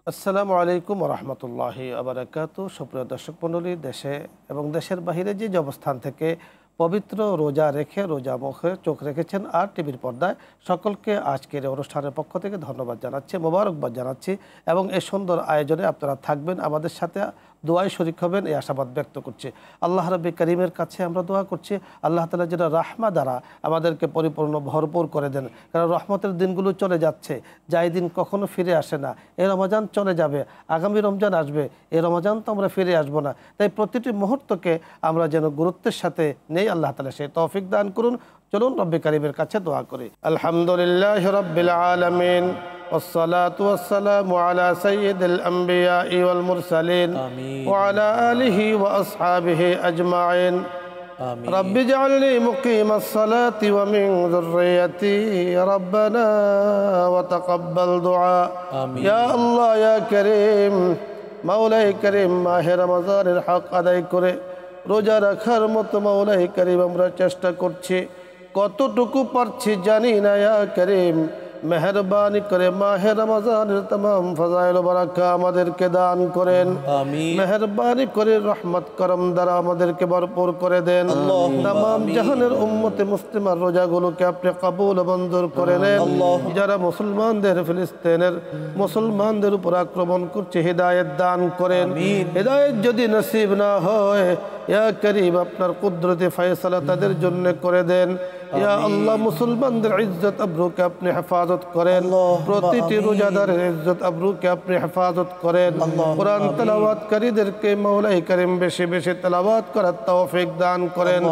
আসসালামু আলাইকুম রহমতুল্লাহি আবরাকাতু। সুপ্রিয় দর্শক মণ্ডলী, দেশে এবং দেশের বাহিরে যে অবস্থান থেকে পবিত্র রোজা রেখে রোজা মুখে চোখ রেখেছেন আর টিভির পর্দায়, সকলকে আজকের অনুষ্ঠানের পক্ষ থেকে ধন্যবাদ জানাচ্ছি, মোবারকবাদ জানাচ্ছি এবং এই সুন্দর আয়োজনে আপনারা থাকবেন, আমাদের সাথে দোয়ায় শরিক হবেন, এই আশাবাদ ব্যক্ত করছি। আল্লাহ রাব্বি কারীমের কাছে আমরা দোয়া করছি আল্লাহ তাআলা যেন রাহমা দ্বারা আমাদেরকে পরিপূর্ণ ভরপুর করে দেন, কারণ রহমতের দিনগুলো চলে যাচ্ছে, যাই দিন কখনো ফিরে আসে না। এই রমজান চলে যাবে, আগামী রমজান আসবে, এই রমজান তো আমরা ফিরে আসবো না। তাই প্রতিটি মুহূর্তকে আমরা যেন গুরুত্বের সাথে নেই, আল্লাহ তাআলা সেই তৌফিক দান করুন। চলুন রব্বি কারীমের কাছে দোয়া করি। আলহামদুলিল্লাহি রাব্বিল আলামিন والصلاة والسلام على سيد الأنبياء والمرسلين وعلى آله وأصحابه أجمعين. رب اجعلني مقيم الصلاة ومن ذريتي ربنا وتقبل دعاء. يا الله يا كريم, মাওলাই করিম, মাহে রমজানের হক আদায় করে রোজা রাখার মতো মাওলাই করিম আমরা চেষ্টা করছি, কতটুকু পারছি জানি না। ইয়া করিম, মেহরবানি করে মাহে রমজানের तमाम ফজাইল বারাকা আমাদেরকে দান করেন। মেহরবানি করে রহমত করম দ্বারা আমাদেরকে ভরপুর করে দেন। तमाम জাহানের উম্মতে মুসলিমার রোজাগুলোকে আপনি কবুল ও মঞ্জুর করে নেন। যারা মুসলমানদের, ফিলিস্তিনের মুসলমানদের উপর আক্রমণ করছে, হিদায়াত দান করেন। হিদায়াত যদি নসিব না হয়, ইয়া করিম আপনার কুদরতে ফয়সালা তাদের জন্য করে দেন। ইয়া আল্লাহ, মুসলমানদের ইজ্জত আবরুকে আপনি হেফাজত করেন, প্রতিটি রোজাদারের ইজ্জত আবরুকে আপনি হেফাজত করেন। কোরআন তেলাওয়াতকারীদেরকে মাওলাই করিম বেশি বেশি তেলাওয়াত করার তৌফিক দান করেন।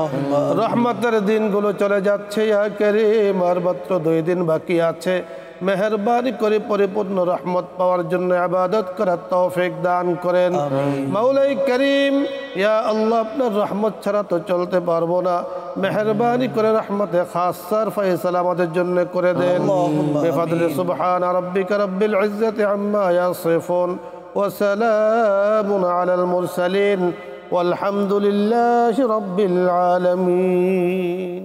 রহমতের দিনগুলো চলে যাচ্ছে ইয়া করিম, আর মাত্র 2 দিন বাকি আছে। মেহরবানি করে পরিপূর্ণ রহমত পাওয়ার জন্য ইবাদত করার তৌফিক দান করেন। মাওলাই করিম, ইয়া আল্লাহ, আপনার রহমত ছাড়া তো চলতে পারবো না। মেহরবানি করে রহমতে খাসার ফয়সালা আমাদের জন্য করে দেন। বিফাদলি সুবহান রাব্বিকা রাব্বিল ইজ্জাতি আম্মা ইয়াসিফুন ওয়া সালামুন আলাল মুরসালিন ওয়ালহামদুলিল্লাহি রাব্বিল আলামিন।